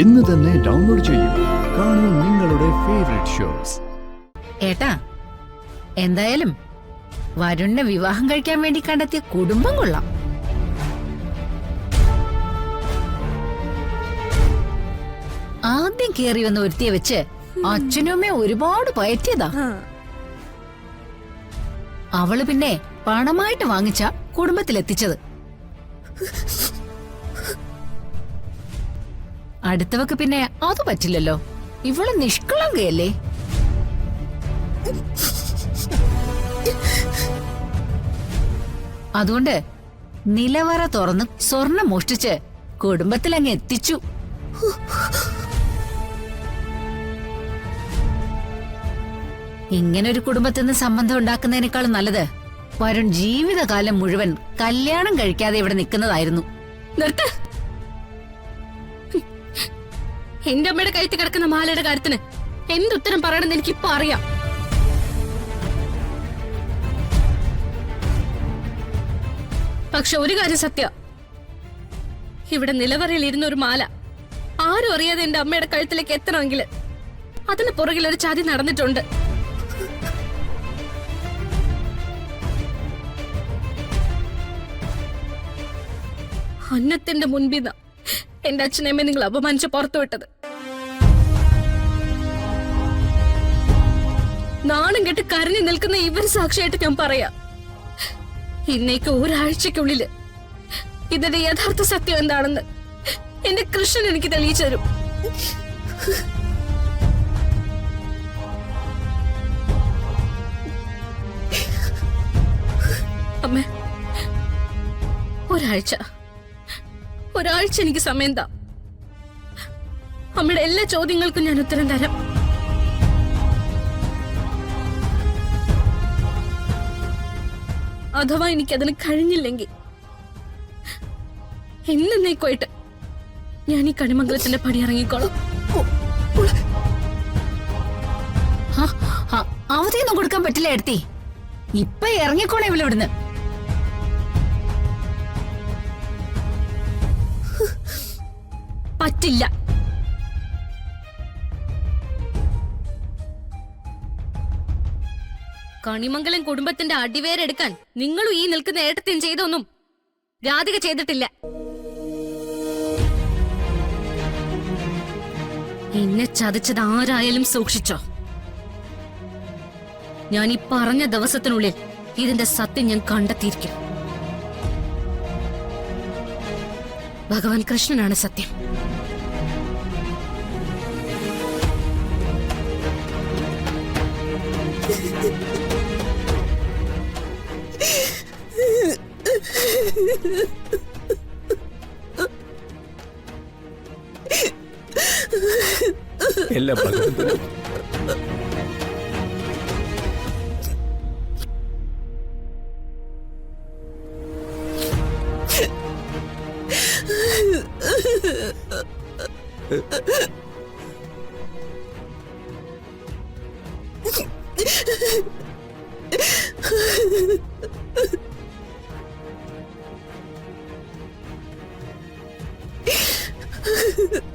ഇന്ന് തന്നെ ഡൗൺലോഡ് ചെയ്യൂ. കാണൂ നിങ്ങളുടെ ഫേവറേറ്റ് ഷോസ്. ഏട്ടാ, എന്തായാലും വരുണിനെ വിവാഹം കഴിക്കാൻ വേണ്ടി കണ്ടെത്തിയ കുടുംബം കൊള്ളാം. ആദ്യം കേറി വന്ന ഒരുത്തിയെ വെച്ച് അച്ഛനും അമ്മയും ഒരുപാട് പയറ്റിയതാ. അവള് പിന്നെ പണമായിട്ട് വാങ്ങിച്ച കുടുംബത്തിലെത്തിച്ചത്. അടുത്തവക്ക് പിന്നെ അത് പറ്റില്ലല്ലോ. ഇവള് നിഷ്കളങ്കയല്ലേ. അതുകൊണ്ട് നിലവറ തുറന്ന് സ്വർണം മോഷ്ടിച്ച് കുടുംബത്തിലങ്ങ് എത്തിച്ചു. ഇങ്ങനൊരു കുടുംബത്തിൽ നിന്ന് സംബന്ധം ഉണ്ടാക്കുന്നതിനേക്കാൾ നല്ലത് വരുൺ ജീവിതകാലം മുഴുവൻ കല്യാണം കഴിക്കാതെ ഇവിടെ നിൽക്കുന്നതായിരുന്നു. നിർത്ത്. എന്റെ അമ്മയുടെ കഴുത്തിൽ കിടക്കുന്ന മാലയുടെ കാര്യത്തിന് എന്തുത്തരം പറയണമെന്ന് എനിക്കിപ്പോ അറിയാം. പക്ഷെ ഒരു കാര്യം സത്യ, ഇവിടെ നിലവറയിൽ ഇരുന്ന ഒരു മാല ആരും അറിയാതെ എന്റെ അമ്മയുടെ കഴുത്തിലേക്ക് എത്തണമെങ്കിൽ അതിന് പുറകിൽ ഒരു ചതി നടന്നിട്ടുണ്ട്. അന്നത്തിന്റെ മുൻപിൽ എന്റെ അച്ഛനമ്മയെ നിങ്ങൾ അപമാനിച്ച് പുറത്തുവിട്ടത്. നാണം കെട്ട് കരഞ്ഞു നിൽക്കുന്ന ഇവർ സാക്ഷിയായിട്ട് ഞാൻ പറയാ, ഇന്നേക്ക് ഒരാഴ്ചക്കുള്ളില് ഇതിന്റെ യഥാർത്ഥ സത്യം എന്താണെന്ന് എന്റെ കൃഷ്ണൻ എനിക്ക് തെളിയിച്ചു തരും. അമ്മേ, ഒരാഴ്ച എനിക്ക് സമയം താ. അമ്മയുടെ എല്ലാ ചോദ്യങ്ങൾക്കും ഞാൻ ഉത്തരം തരാം. അഥവാ എനിക്കതിന് കഴിഞ്ഞില്ലെങ്കിൽ എന്നേക്കുമായിട്ട് ഞാൻ ഈ കണിമംഗലത്തിന്റെ പടി ഇറങ്ങിക്കോളാം. അവധിയൊന്നും കൊടുക്കാൻ പറ്റില്ല എടുത്തി. ഇപ്പൊ ഇറങ്ങിക്കോളെ ഇവിടുന്ന്. പറ്റില്ല. കണിമംഗലം കുടുംബത്തിന്റെ അടിവേരെടുക്കാൻ നിങ്ങളും ഈ നിൽക്കുന്ന ഏട്ടത്തെയും ചെയ്തൊന്നും രാധിക ചെയ്തിട്ടില്ല. എന്നെ ചതിച്ചത് ആരായാലും സൂക്ഷിച്ചോ. ഞാൻ ഈ പറഞ്ഞ ദിവസത്തിനുള്ളിൽ ഇതിന്റെ സത്യം ഞാൻ കണ്ടെത്തിയിരിക്കും. ഭഗവാൻ കൃഷ്ണനാണ് സത്യം. എല്ലാം ഭഗവന്തനും Ha ha ha.